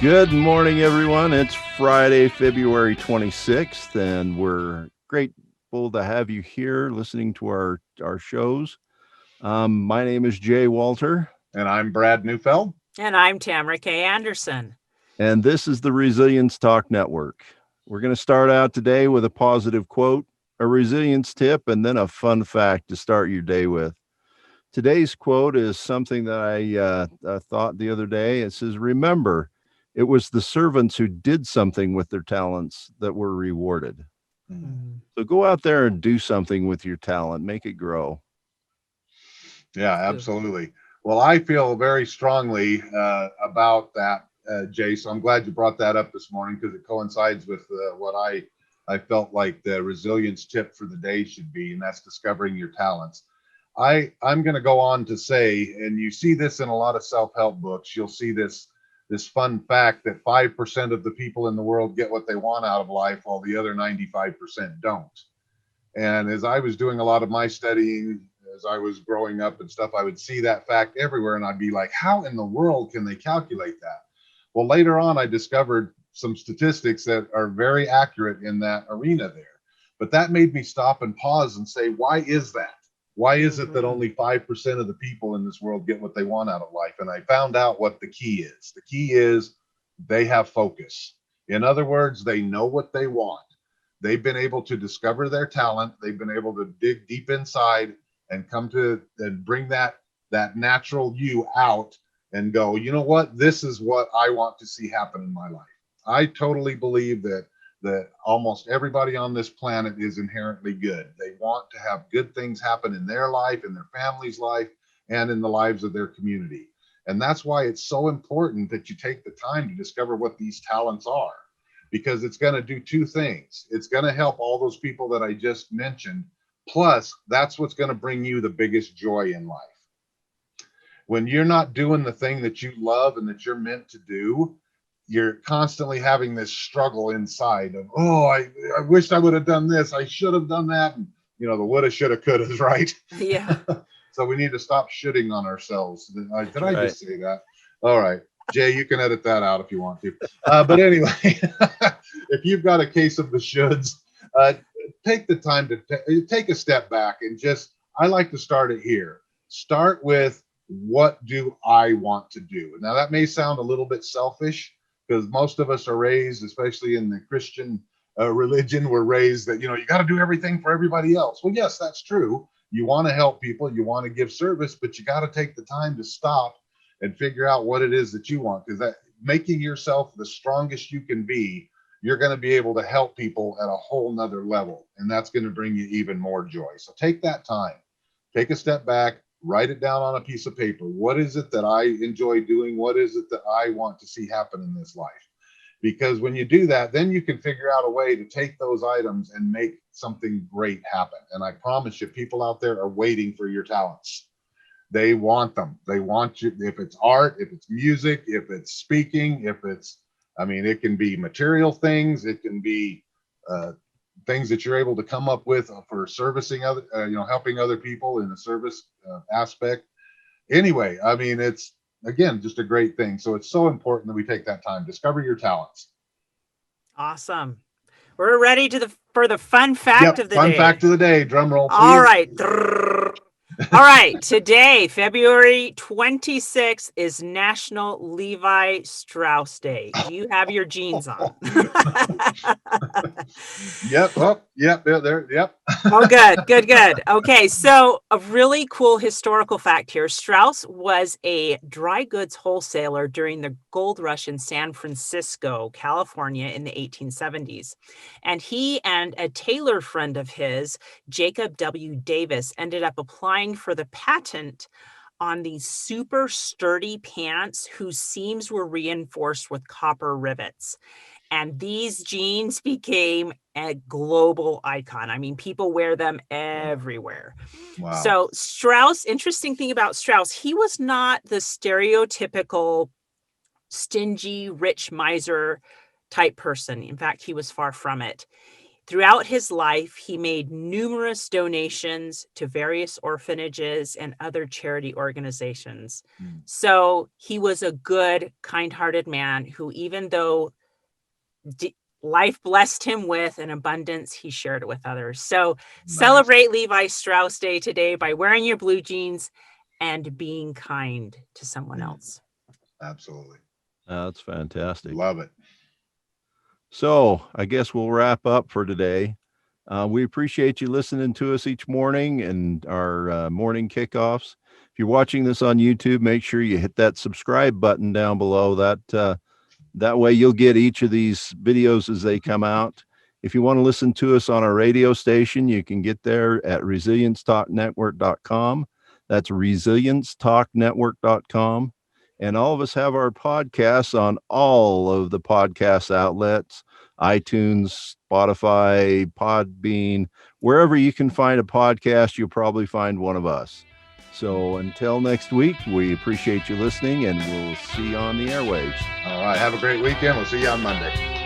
Good morning, everyone. It's Friday, February 26th, and we're grateful to have you here listening to our shows. My name is Jay Walther, And I'm Brad Neufeld. And I'm Tamara K. Anderson. and this is the Resilience Talk Network. We're going to start out today with a positive quote, a resilience tip, and then a fun fact to start your day with. Today's quote is something that I thought the other day. It says, "Remember, it was the servants who did something with their talents that were rewarded." Mm. So go out there and do something with your talent, make it grow. Yeah, absolutely. Well, I feel very strongly about that, Jay. So I'm glad you brought that up this morning because it coincides with what I felt like the resilience tip for the day should be, and that's discovering your talents. I'm going to go on to say, and you see this in a lot of self-help books. You'll see this fun fact that 5% of the people in the world get what they want out of life, while the other 95% don't. And as I was doing a lot of my studying, as I was growing up and stuff, I would see that fact everywhere, and I'd be like, how in the world can they calculate that? Well, later on, I discovered some statistics that are very accurate in that arena there. But that made me stop and pause and say, why is that? Why is it that only 5% of the people in this world get what they want out of life? And I found out what the key is. The key is they have focus. In other words, they know what they want. They've been able to discover their talent. They've been able to dig deep inside and come to and bring that natural you out and go, you know what? This is what I want to see happen in my life. I totally believe that almost everybody on this planet is inherently good. They want to have good things happen in their life, in their family's life, and in the lives of their community. And that's why it's so important that you take the time to discover what these talents are, because it's going to do two things. It's going to help all those people that I just mentioned. Plus, that's what's going to bring you the biggest joy in life. When you're not doing the thing that you love and that you're meant to do, you're constantly having this struggle inside of, oh, I wish I would have done this. I should have done that. And, you know, the woulda, shoulda, couldas, right? Yeah. So we need to stop shitting on ourselves. Did I Right. just say that? All right. Jay, you can edit that out if you want to. But anyway, if you've got a case of the shoulds, take the time to take a step back and just, I like to start it here. Start with, what do I want to do? Now, that may sound a little bit selfish because most of us are raised, especially in the Christian religion, we're raised that, you know, you got to do everything for everybody else. Well, yes, that's true. You want to help people, you want to give service, but you got to take the time to stop and figure out what it is that you want, because that making yourself the strongest you can be, you're going to be able to help people at a whole nother level, and that's going to bring you even more joy. So take that time, take a step back, write it down on a piece of paper. What is it that I enjoy doing? What is it that I want to see happen in this life? Because when you do that, then you can figure out a way to take those items and make something great happen. And I promise you, people out there are waiting for your talents. They want them. They want you. If it's art, if it's music, if it's speaking, if it's, I mean, it can be material things. It can be things that you're able to come up with for servicing other, helping other people in the service aspect. Anyway, I mean, it's, again, just a great thing. So it's so important that we take that time, discover your talents. Awesome. We're ready for the fun fact of the fun day. fact of the day. Drum roll, please. All right. All right. Today, February 26th, is National Levi Strauss Day. Do you have your jeans on? Yep. Oh, yep. There. Yep. Oh, good. Okay, so a really cool historical fact here. Strauss was a dry goods wholesaler during the gold rush in San Francisco, California in the 1870s. And he and a tailor friend of his, Jacob W. Davis, ended up applying for the patent on these super sturdy pants whose seams were reinforced with copper rivets. And these jeans became a global icon. I mean, people wear them everywhere. Wow. So Strauss, interesting thing about Strauss, he was not the stereotypical stingy, rich miser type person. In fact, he was far from it. Throughout his life, he made numerous donations to various orphanages and other charity organizations. So he was a good, kind-hearted man who, even though life blessed him with an abundance, he shared it with others. So celebrate Levi Strauss Day today by wearing your blue jeans and being kind to someone else. Absolutely. That's fantastic. Love it. So I guess we'll wrap up for today. We appreciate you listening to us each morning and our morning kickoffs. If you're watching this on YouTube, make sure you hit that subscribe button down below. That way you'll get each of these videos as they come out. If you want to listen to us on our radio station, you can get there at resiliencetalknetwork.com. That's resiliencetalknetwork.com. And all of us have our podcasts on all of the podcast outlets, iTunes, Spotify, Podbean, wherever you can find a podcast, you'll probably find one of us. So until next week, we appreciate you listening, and we'll see you on the airwaves. All right. Have a great weekend. We'll see you on Monday.